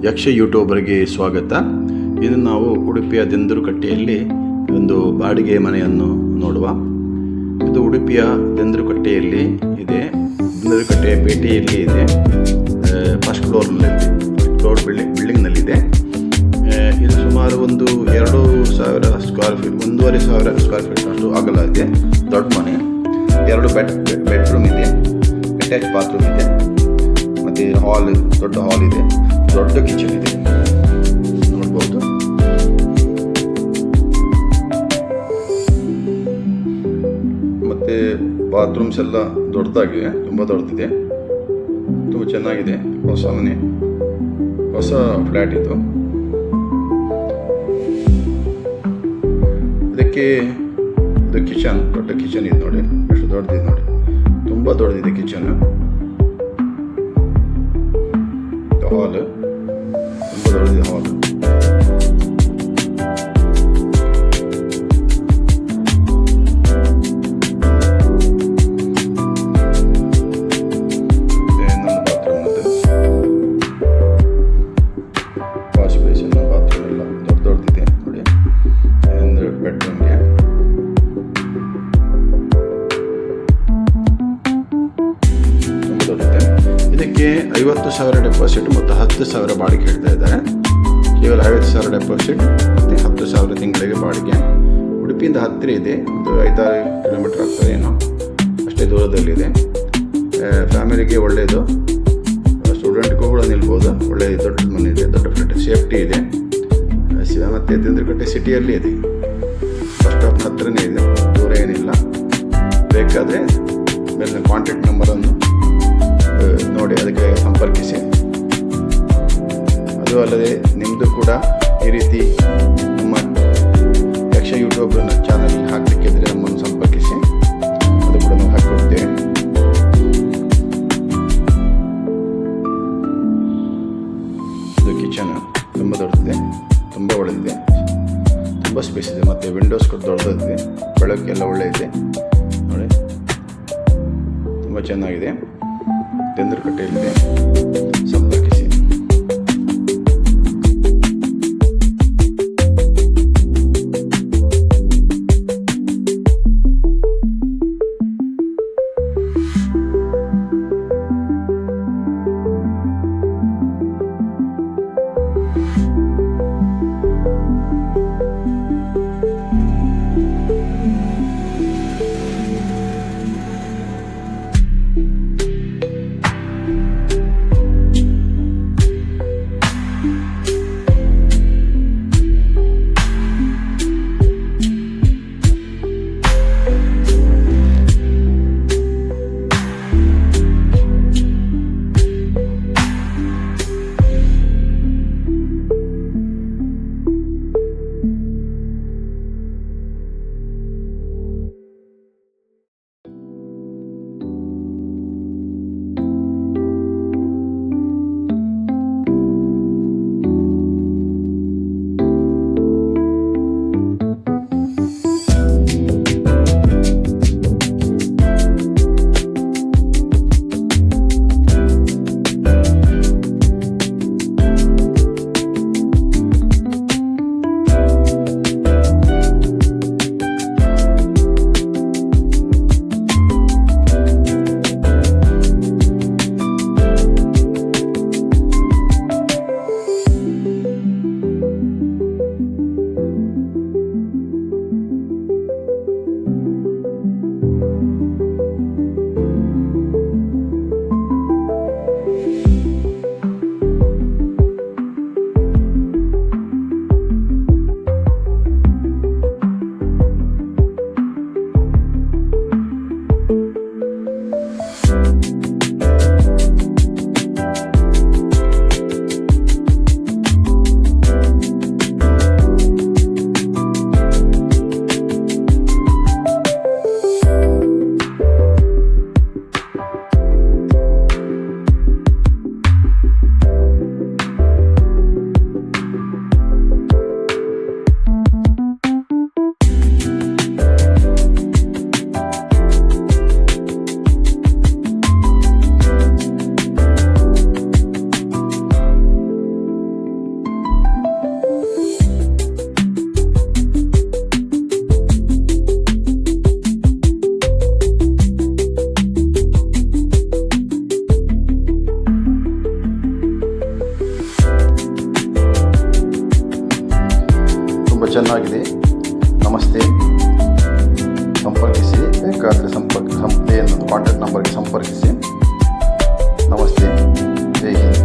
ಯಕ್ಷ ಯೂಟ್ಯೂಬರ್ಗೆ ಸ್ವಾಗತ. ಇನ್ನು ನಾವು ಉಡುಪಿಯ ದೆಂದುರುಕಟ್ಟೆಯಲ್ಲಿ ಒಂದು ಬಾಡಿಗೆ ಮನೆಯನ್ನು ನೋಡುವ. ಇದು ಉಡುಪಿಯ ದೆಂದುರುಕಟ್ಟೆಯಲ್ಲಿ ಇದೆ. ದೆಂದುರುಕಟ್ಟೆಯ ಪೇಟೆಯಲ್ಲಿ ಇದೆ. ಫಸ್ಟ್ ಫ್ಲೋರ್ ಬಿಲ್ಡಿಂಗ್ನಲ್ಲಿದೆ. ಇದು ಸುಮಾರು ಒಂದು 2,000 ಸ್ಕ್ವೇರ್ ಫೀಟ್, 1,500 ಸ್ಕ್ವೇರ್ ಫೀಟ್ ಅಷ್ಟು ಅಗಲ ಇದೆ. ದೊಡ್ಡ ಮನೆ. 2 ಬೆಡ್ರೂಮ್ ಇದೆ, ಅಟ್ಯಾಚ್ ಬಾತ್ರೂಮ್ ಇದೆ, ಮತ್ತು ದೊಡ್ಡ ಹಾಲ್ ಇದೆ, ದೊಡ್ಡ ಕಿಚನ್ ಇದೆ ನೋಡ್ಬೋದು. ಮತ್ತು ಬಾತ್ರೂಮ್ಸ್ ಎಲ್ಲ ದೊಡ್ಡದಾಗಿವೆ, ತುಂಬ ದೊಡ್ಡದಿದೆ, ತುಂಬ ಚೆನ್ನಾಗಿದೆ. ಹೊಸ ಮನೆ, ಹೊಸ ಫ್ಲ್ಯಾಟ್ ಇದು. ಇದು ಕಿಚನ್, ದೊಡ್ಡ ಕಿಚನ್ ಇದೆ ನೋಡಿ, ಎಷ್ಟು ದೊಡ್ಡದಿದೆ ನೋಡಿ, ತುಂಬ ದೊಡ್ಡದಿದೆ ಕಿಚನ್. ಹಾಲ್ ತುಂಬ ದೊಡ್ಡದಿದೆ. ಹಾಲ್ ಇನ್ನೊಂದು ಬಾತ್ರೂಮ್, ವಾಶ್ ಬೇಸಿನ್, ಬಾತ್ರೂಮ್ ಎಲ್ಲ ದೊಡ್ಡದಿದೆ ನೋಡಿ. ಒಂದು ಬೆಡ್ರೂಮ್ಗೆ ತುಂಬ ದೊಡ್ಡದಿದೆ. ಇದಕ್ಕೆ 50,000 ಡೆಪಾಸಿಟ್ ಮತ್ತು 10,000 ಬಾಡಿಗೆ ಹೇಳ್ತಾ ಇದ್ದಾರೆ. ಕೇವಲ 50,000 ಡೆಪಾಸಿಟ್ ಮತ್ತು 10,000 ತಿಂಗಳಿಗೆ ಬಾಡಿಗೆ. ಉಡುಪಿಯಿಂದ ಹತ್ತಿರ ಇದೆ, ಒಂದು 5-6 ಕಿಲೋಮೀಟರ್ ಆಗ್ತದೆ ಏನೋ, ಅಷ್ಟೇ ದೂರದಲ್ಲಿದೆ. ಫ್ಯಾಮಿಲಿಗೆ ಒಳ್ಳೆಯದು, ಸ್ಟೂಡೆಂಟ್ಗೂ ಕೂಡ ನಿಲ್ಬೋದು. ಒಳ್ಳೆಯ ದೊಡ್ಡ ಮನೆ ಇದೆ, ದೊಡ್ಡ ಫ್ಲಾಟ್, ಸೇಫ್ಟಿ ಇದೆ. ಮತ್ತು ದೆಂದುರುಕಟ್ಟೆ ಸಿಟಿಯಲ್ಲಿ ಇದೆ, ಬಸ್ ಸ್ಟಾಪ್ ಹತ್ತಿರನೇ ಇದೆ, ದೂರ ಏನಿಲ್ಲ. ಬೇಕಾದರೆ ಮೇಲಿನ ಕಾಂಟ್ಯಾಕ್ಟ್ ನಂಬರನ್ನು ನೋಡಿ ಅದಕ್ಕೆ ಸಂಪರ್ಕಿಸಿ. ಅದು ಅಲ್ಲದೆ ನಿಮ್ಮದು ಕೂಡ ಈ ರೀತಿ ನಮ್ಮ ಯಕ್ಷ ಯೂಟ್ಯೂಬ್ ಚಾನಲ್ ಹಾಕಲಿಕ್ಕಿದ್ರೆ ನಮ್ಮನ್ನು ಸಂಪರ್ಕಿಸಿ, ಅದು ಕೂಡ ನಾವು ಹಾಕಿಕೊಡ್ತೇವೆ. ಇದು ಕಿಚನ್ ತುಂಬ ದೊಡ್ಡದಿದೆ, ತುಂಬ ಒಳ್ಳೆದಿದೆ, ತುಂಬ ಸ್ಪೇಸ್ ಇದೆ, ಮತ್ತು ವಿಂಡೋಸ್ ಕೂಡ ದೊಡ್ಡದಿದೆ, ಬೆಳಕೆಲ್ಲ ಒಳ್ಳೆ ಇದೆ ನೋಡಿ, ತುಂಬ ಚೆನ್ನಾಗಿದೆ. ದೆಂದುರುಕಟ್ಟೆಯಲ್ಲಿದೆ, ಸಂಪರ್ಕಿಸಿ. ಚೆನ್ನಾಗಿದೆ. ನಮಸ್ತೆ. ಸಂಪರ್ಕಿಸಿ, ಬೇಕಾದರೆ ಸಂಸ್ಥೆಯನ್ನು ಕಾಂಟ್ಯಾಕ್ಟ್ ನಂಬರ್ಗೆ ಸಂಪರ್ಕಿಸಿ. ನಮಸ್ತೆ. ಜೈ ಹಿಂದ್.